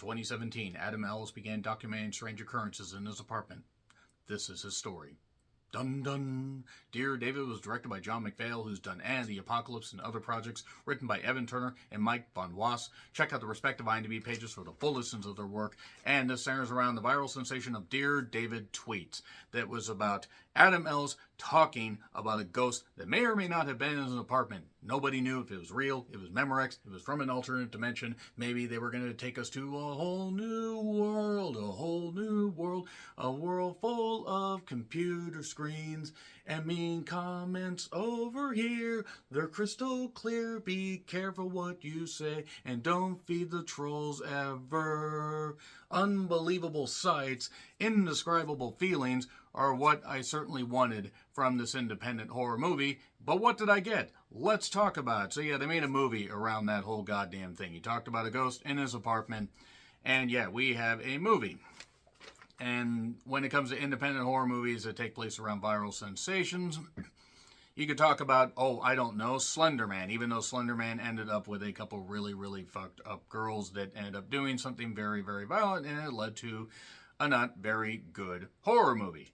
2017, Adam Ellis began documenting strange occurrences in his apartment. This is his story. Dun dun! Dear David was directed by John McPhail, who's done Anne, The Apocalypse, and other projects, written by Evan Turner and Mike Von Was. Check out the respective IMDb pages for the full listings of their work. And this centers around the viral sensation of Dear David tweets that was about Adam Ellis talking about a ghost that may or may not have been in his apartment. Nobody knew if it was real, it was Memorex, it was from an alternate dimension. Maybe they were going to take us to a whole new world, a world full of computer screens and mean comments over here. They're crystal clear. Be careful what you say and don't feed the trolls ever. Unbelievable sights, indescribable feelings are what I certainly wanted from this independent horror movie. But what did I get? Let's talk about it. So yeah, they made a movie around that whole goddamn thing. He talked about a ghost in his apartment. And yeah, we have a movie. And when it comes to independent horror movies that take place around viral sensations, you could talk about, I don't know, Slender Man. Even though Slender Man ended up with a couple really, really fucked up girls that ended up doing something very, very violent, and it led to a not very good horror movie.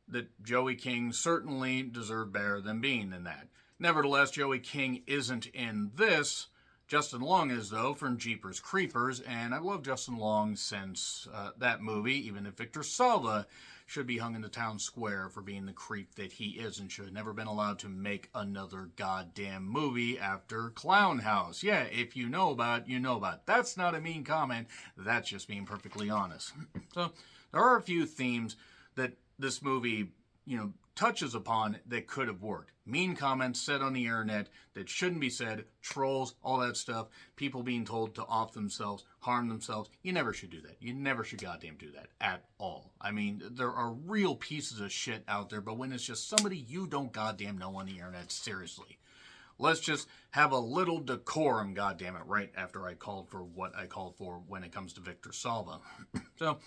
That Joey King certainly deserved better than being in that. Nevertheless, Joey King isn't in this. Justin Long is, though, from Jeepers Creepers, and I've loved Justin Long since that movie, even if Victor Salva should be hung in the town square for being the creep that he is and should have never been allowed to make another goddamn movie after Clown House. Yeah, if you know about, you know about. That's not a mean comment. That's just being perfectly honest. So there are a few themes that this movie, touches upon that could have worked. Mean comments said on the internet that shouldn't be said, trolls, all that stuff, people being told to off themselves, harm themselves. You never should do that. You never should goddamn do that at all. I mean, there are real pieces of shit out there, but when it's just somebody you don't goddamn know on the internet, seriously. Let's just have a little decorum, goddammit, right after I called for what I called for when it comes to Victor Salva. So,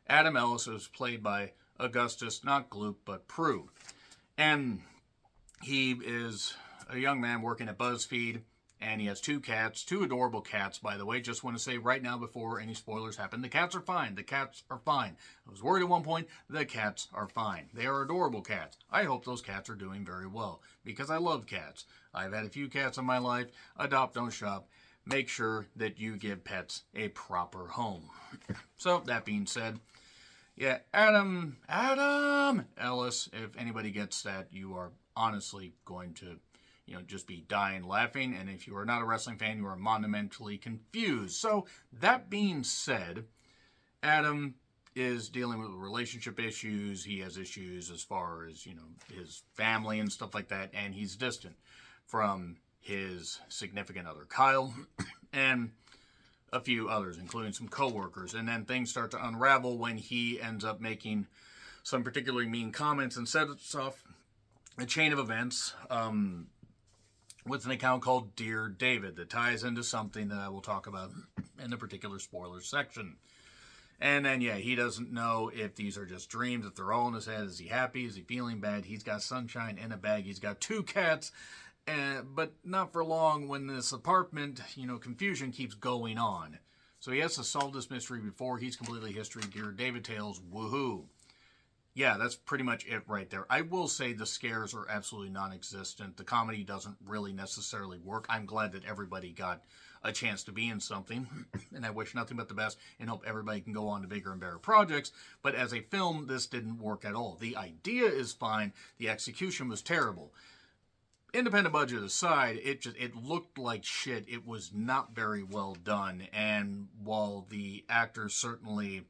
Adam Ellis was played by Augustus, not Gloop, but Prue. And he is a young man working at BuzzFeed, and he has two cats, two adorable cats, by the way. Just want to say right now, before any spoilers happen, the cats are fine. The cats are fine. I was worried at one point. The cats are fine. They are adorable cats. I hope those cats are doing very well, because I love cats. I've had a few cats in my life. Adopt, don't shop. Make sure that you give pets a proper home. So, that being said, yeah, Adam Ellis, if anybody gets that, you are honestly going to, just be dying laughing. And if you are not a wrestling fan, you are monumentally confused. So, that being said, Adam is dealing with relationship issues. He has issues as far as, his family and stuff like that. And he's distant from his significant other, Kyle, and a few others, including some coworkers. And then things start to unravel when he ends up making some particularly mean comments and sets off a chain of events with an account called Dear David that ties into something that I will talk about in the particular spoilers section. And then, he doesn't know if these are just dreams, if they're all in his head. Is he happy? Is he feeling bad? He's got sunshine in a bag. He's got two cats. But not for long when this apartment, confusion keeps going on. So he has to solve this mystery before he's completely history. Dear David Tales, woohoo. Yeah, that's pretty much it right there. I will say the scares are absolutely non-existent. The comedy doesn't really necessarily work. I'm glad that everybody got a chance to be in something, and I wish nothing but the best and hope everybody can go on to bigger and better projects. But as a film, this didn't work at all. The idea is fine. The execution was terrible. Independent budget aside, it looked like shit. It was not very well done. And while the actors certainly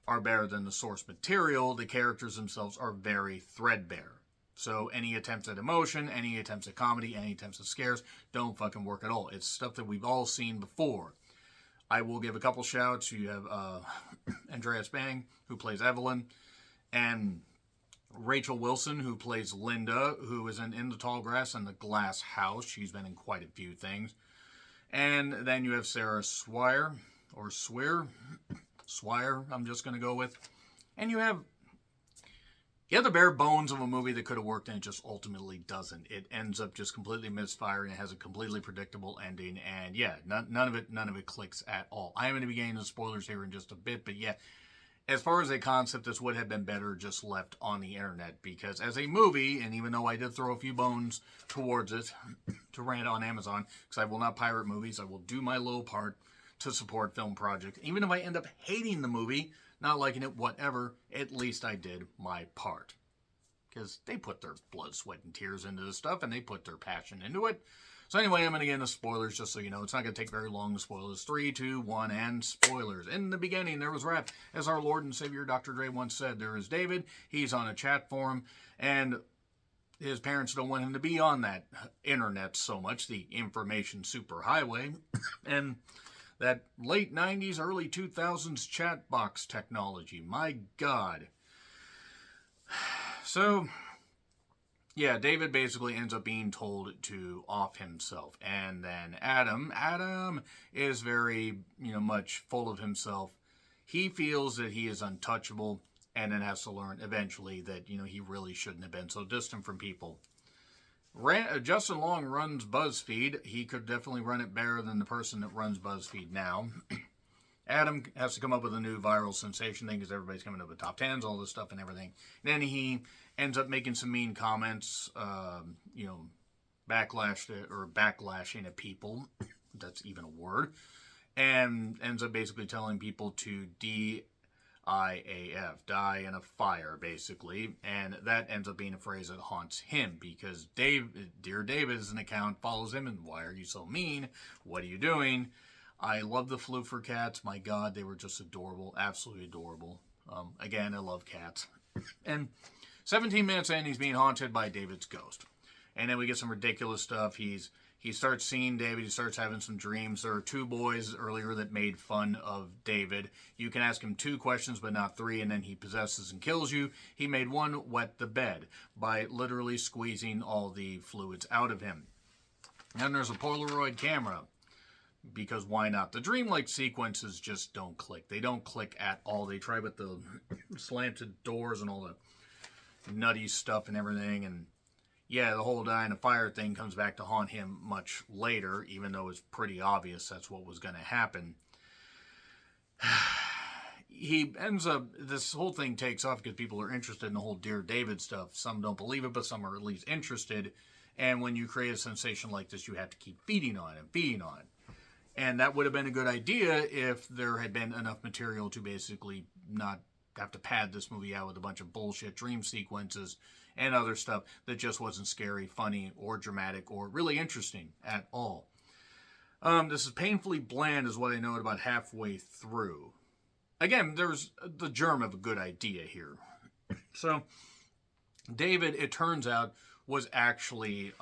are better than the source material, the characters themselves are very threadbare. So any attempts at emotion, any attempts at comedy, any attempts at scares don't fucking work at all. It's stuff that we've all seen before. I will give a couple shouts. You have Andreas Bang, who plays Evelyn, and Rachel Wilson, who plays Linda, who is in the Tall Grass and the Glass House. She's been in quite a few things. And then you have Sarah Swire, I'm just going to go with. And you have You have the bare bones of a movie that could have worked, and it just ultimately doesn't. It ends up just completely misfiring. It has a completely predictable ending, and yeah, none of it clicks at all. I am going to be getting into spoilers here in just a bit, but yeah, as far as a concept, this would have been better just left on the internet, because as a movie, and even though I did throw a few bones towards it to rent on Amazon, because I will not pirate movies, I will do my little part to support film projects. Even if I end up hating the movie, not liking it, whatever, at least I did my part. Because they put their blood, sweat, and tears into this stuff, and they put their passion into it. So anyway, I'm going to get into spoilers, just so you know. It's not going to take very long to spoil this. 3, 2, 1, and spoilers. In the beginning, there was rap. As our Lord and Savior Dr. Dre once said, there is David. He's on a chat forum, and his parents don't want him to be on that internet so much, the information superhighway. And that late 90s, early 2000s chat box technology. My God. So, yeah, David basically ends up being told to off himself. And then Adam is very, much full of himself. He feels that he is untouchable, and then has to learn eventually that, he really shouldn't have been so distant from people. Justin Long runs BuzzFeed. He could definitely run it better than the person that runs BuzzFeed now. Adam has to come up with a new viral sensation thing, because everybody's coming up with top 10s, all this stuff and everything. And then he ends up making some mean comments, backlashing at people. That's even a word. And ends up basically telling people to DIAF, die in a fire, basically. And that ends up being a phrase that haunts him, because Dear David is an account, follows him, and why are you so mean? What are you doing? I love the flu for cats. My God, they were just adorable, absolutely adorable. Again, I love cats. And 17 minutes in, he's being haunted by David's ghost. And then we get some ridiculous stuff. He starts seeing David. He starts having some dreams. There are 2 boys earlier that made fun of David. You can ask him 2 questions, but not 3, and then he possesses and kills you. He made one wet the bed by literally squeezing all the fluids out of him. And there's a Polaroid camera, because why not? The dreamlike sequences just don't click. They don't click at all. They try with the slanted doors and all the nutty stuff and everything, and yeah, the whole die in a fire thing comes back to haunt him much later, even though it's pretty obvious that's what was going to happen. He ends up, this whole thing takes off because people are interested in the whole Dear David stuff. Some don't believe it, but some are at least interested. And when you create a sensation like this, you have to keep feeding on it. And that would have been a good idea if there had been enough material to basically not have to pad this movie out with a bunch of bullshit dream sequences and other stuff that just wasn't scary, funny, or dramatic, or really interesting at all. This is painfully bland is what I know about halfway through. Again, there's the germ of a good idea here. So, David, it turns out, was actually,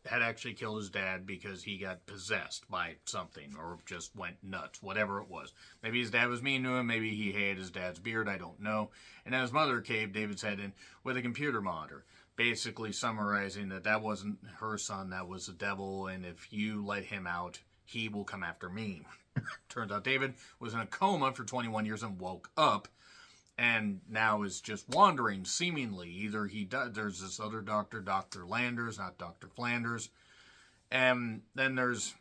had actually killed his dad because he got possessed by something or just went nuts, whatever it was. Maybe his dad was mean to him, maybe he hated his dad's beard, I don't know. And then his mother caved David's head in with a computer monitor, basically summarizing that wasn't her son, that was the devil, and if you let him out, he will come after me. Turns out David was in a coma for 21 years and woke up, and now is just wandering, seemingly. Either he does, there's this other doctor, Dr. Landers, not Dr. Flanders. And then there's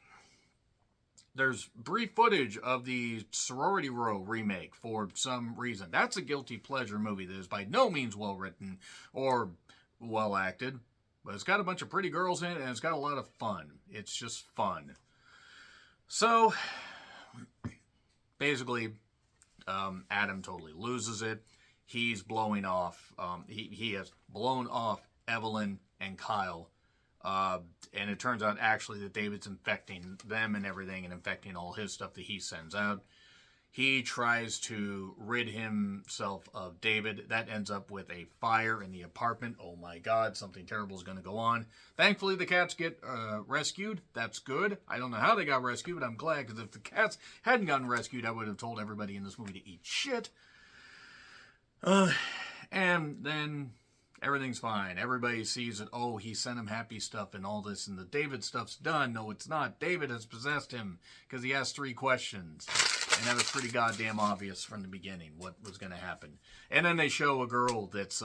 brief footage of the Sorority Row remake for some reason. That's a guilty pleasure movie that is by no means well written or well acted. But it's got a bunch of pretty girls in it, and it's got a lot of fun. It's just fun. So, basically, Adam totally loses it. He's blowing off, he has blown off Evelyn and Kyle. And it turns out actually that David's infecting them and everything, and infecting all his stuff that he sends out. He tries to rid himself of David. That ends up with a fire in the apartment. Oh my God, something terrible is going to go on. Thankfully, the cats get rescued. That's good. I don't know how they got rescued, but I'm glad, because if the cats hadn't gotten rescued, I would have told everybody in this movie to eat shit. And then everything's fine. Everybody sees that, oh, he sent him happy stuff and all this, and the David stuff's done. No, it's not. David has possessed him because he asked 3 questions. And that was pretty goddamn obvious from the beginning what was going to happen. And then they show a girl that's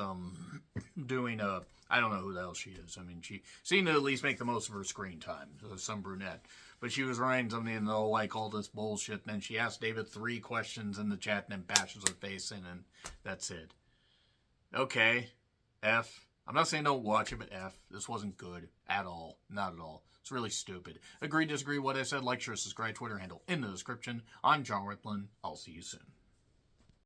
doing a... I don't know who the hell she is. I mean, she seemed to at least make the most of her screen time. Some brunette. But she was writing something and they'll like all this bullshit. And then she asked David 3 questions in the chat and then bashes her face in and that's it. Okay. F. I'm not saying don't watch it, but F. This wasn't good at all. Not at all. It's really stupid. Agree, disagree, what I said, like, share, subscribe, Twitter handle in the description. I'm John Riplin. I'll see you soon.